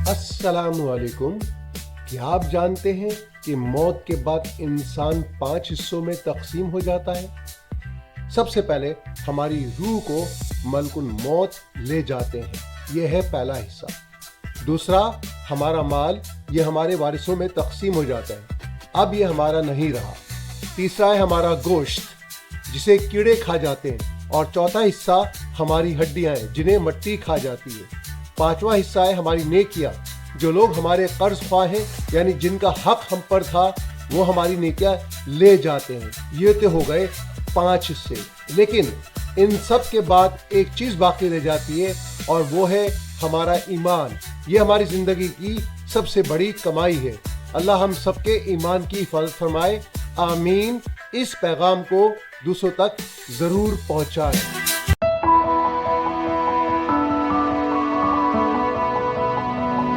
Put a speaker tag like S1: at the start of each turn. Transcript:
S1: السلام علیکم. کیا آپ جانتے ہیں کہ موت کے بعد انسان 5 حصوں میں تقسیم ہو جاتا ہے؟ سب سے پہلے ہماری روح کو ملک الموت لے جاتے ہیں، یہ ہے پہلا حصہ. دوسرا، ہمارا مال، یہ ہمارے وارثوں میں تقسیم ہو جاتا ہے، اب یہ ہمارا نہیں رہا. تیسرا ہے ہمارا گوشت، جسے کیڑے کھا جاتے ہیں. اور چوتھا حصہ ہماری ہڈیاں ہیں، جنہیں مٹی کھا جاتی ہے. پانچواں حصہ ہے ہماری نیکیاں. جو لوگ ہمارے قرض خواہ ہیں، یعنی جن کا حق ہم پر تھا، وہ ہماری نیکیاں لے جاتے ہیں. یہ تو ہو گئے 5 حصے. لیکن ان سب کے بعد ایک چیز باقی رہ جاتی ہے، اور وہ ہے ہمارا ایمان. یہ ہماری زندگی کی سب سے بڑی کمائی ہے. اللہ ہم سب کے ایمان کی حفاظت فرمائے. آمین. اس پیغام کو دوسروں تک ضرور پہنچائیں.